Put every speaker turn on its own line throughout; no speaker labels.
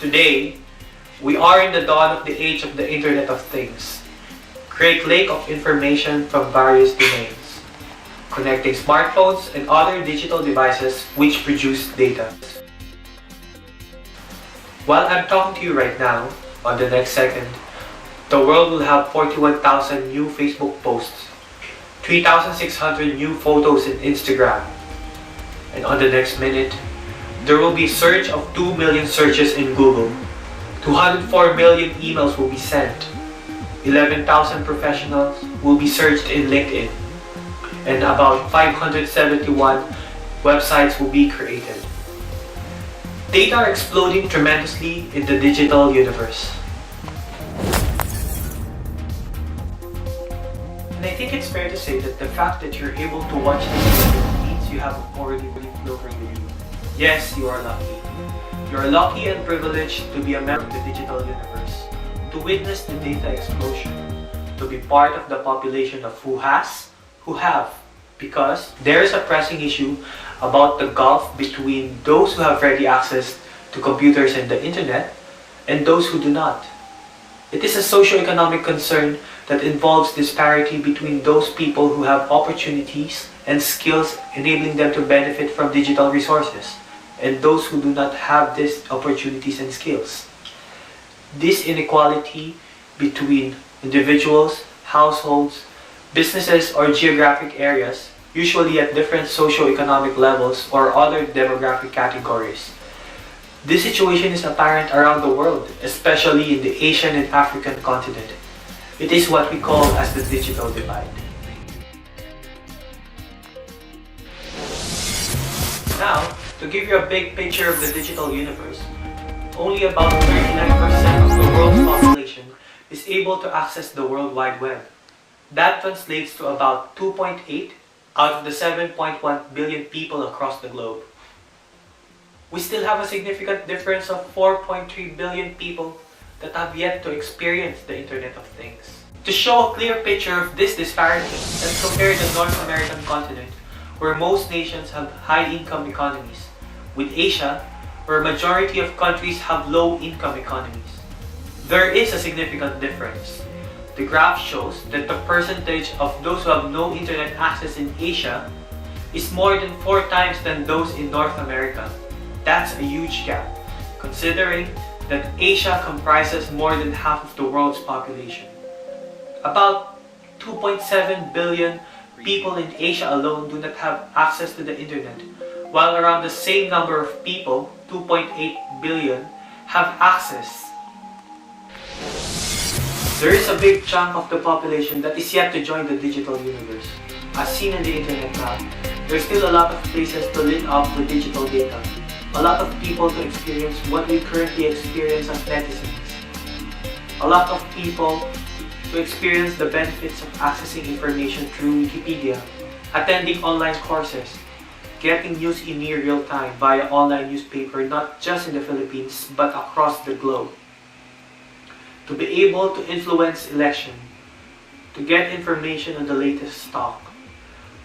Today, we are in the dawn of the age of the Internet of Things. Great lake of information from various domains, connecting smartphones and other digital devices which produce data. While I'm talking to you right now, on the next second, the world will have 41,000 new Facebook posts, 3,600 new photos in Instagram, and on the next minute, there will be a surge of 2 million searches in Google, 204 million emails will be sent, 11,000 professionals will be searched in LinkedIn, and about 571 websites will be created. Data are exploding tremendously in the digital universe. And I think it's fair to say that the fact that you're able to watch this video means you have already filtered the view. Yes, you are lucky. You are lucky and privileged to be a member of the digital universe, to witness the data explosion, to be part of the population of who have, because there is a pressing issue about the gulf between those who have ready access to computers and the internet and those who do not. It is a socio-economic concern that involves disparity between those people who have opportunities and skills enabling them to benefit from digital resources, and those who do not have these opportunities and skills. This inequality between individuals, households, businesses, or geographic areas, usually at different socio-economic levels or other demographic categories. This situation is apparent around the world, especially in the Asian and African continent. It is what we call as the digital divide. Now, to give you a big picture of the digital universe, only about 39% of the world's population is able to access the World Wide Web. That translates to about 2.8 out of the 7.1 billion people across the globe. We still have a significant difference of 4.3 billion people that have yet to experience the Internet of Things. To show a clear picture of this disparity, let's compare the North American continent, where most nations have high-income economies, with Asia, where a majority of countries have low-income economies. There is a significant difference. The graph shows that the percentage of those who have no internet access in Asia is more than 4 times than those in North America. That's a huge gap, considering that Asia comprises more than half of the world's population. About 2.7 billion people in Asia alone do not have access to the internet, while around the same number of people, 2.8 billion, have access. There is a big chunk of the population that is yet to join the digital universe. As seen in the internet map, there's still a lot of places to link up with digital data. A lot of people to experience what we currently experience as netizens. A lot of people to experience the benefits of accessing information through Wikipedia, attending online courses, getting news in near real time via online newspaper not just in the Philippines but across the globe. To be able to influence election, to get information on the latest stock,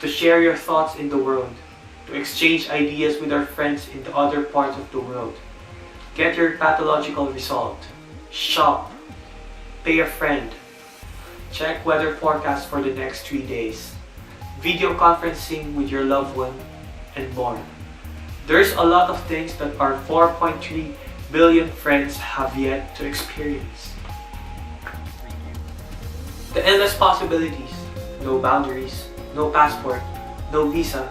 to share your thoughts in the world, to exchange ideas with our friends in the other parts of the world, get your pathological result, shop, pay a friend, check weather forecast for the next 3 days, video conferencing with your loved one, and more. There's a lot of things that our 4.3 billion friends have yet to experience. The endless possibilities, no boundaries, no passport, no visa,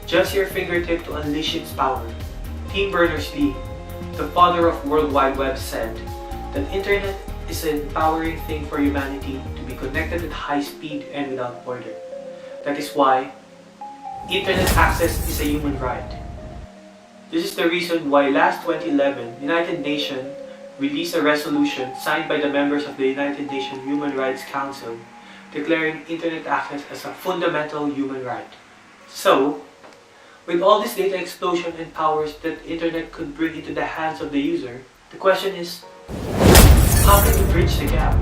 just your fingertip to unleash its power. Tim Berners-Lee, the father of World Wide Web, said that internet is an empowering thing for humanity to be connected at high speed and without border. That is why internet access is a human right. This is the reason why last 2011, United Nations released a resolution signed by the members of the United Nations Human Rights Council declaring internet access as a fundamental human right. So, with all this data explosion and powers that internet could bring into the hands of the user, the question is, how can we bridge the gap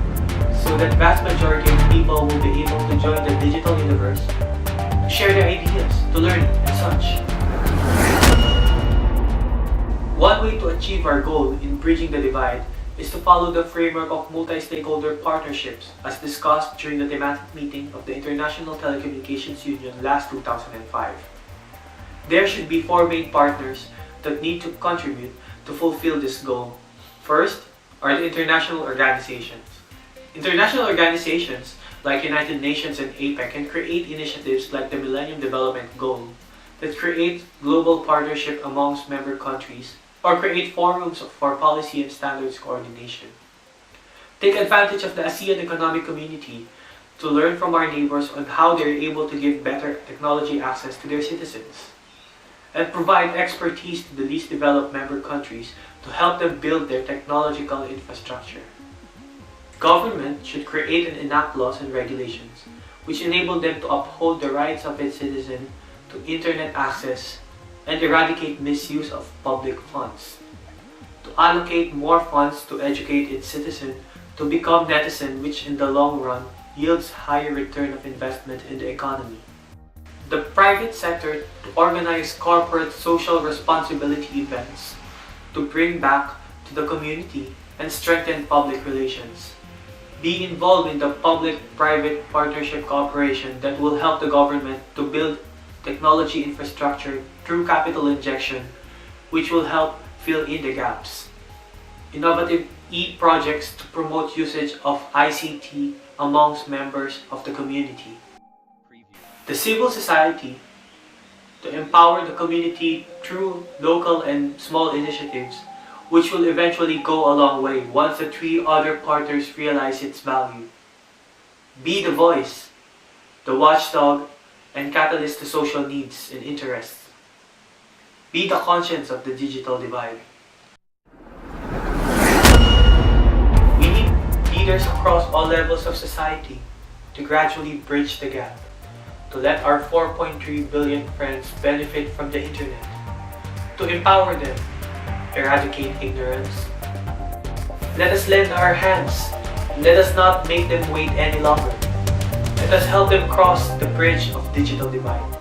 so that vast majority of people will be able to join the digital universe, to share their ideas, to learn, and such? One way to achieve our goal in bridging the divide is to follow the framework of multi-stakeholder partnerships as discussed during the thematic meeting of the International Telecommunications Union last 2005. There should be 4 main partners that need to contribute to fulfill this goal. First are the international organizations. International organizations like United Nations and APEC can create initiatives like the Millennium Development Goal that create global partnership amongst member countries or create forums for policy and standards coordination. Take advantage of the ASEAN Economic Community to learn from our neighbors on how they are able to give better technology access to their citizens, and provide expertise to the least developed member countries to help them build their technological infrastructure. Government should create and enact laws and regulations which enable them to uphold the rights of its citizens to internet access and eradicate misuse of public funds, to allocate more funds to educate its citizens to become netizen, which in the long run yields higher return of investment in the economy. The private sector to organize corporate social responsibility events to bring back to the community and strengthen public relations. Be involved in the public-private partnership cooperation that will help the government to build technology infrastructure through capital injection, which will help fill in the gaps. Innovative e-projects to promote usage of ICT amongst members of the community. The civil society to empower the community through local and small initiatives, which will eventually go a long way once the 3 other partners realize its value. Be the voice, the watchdog, and catalyst to social needs and interests. Be the conscience of the digital divide. We need leaders across all levels of society to gradually bridge the gap, to let our 4.3 billion friends benefit from the internet, to empower them, eradicate ignorance. Let us lend our hands. Let us not make them wait any longer. Let us help them cross the bridge of digital divide.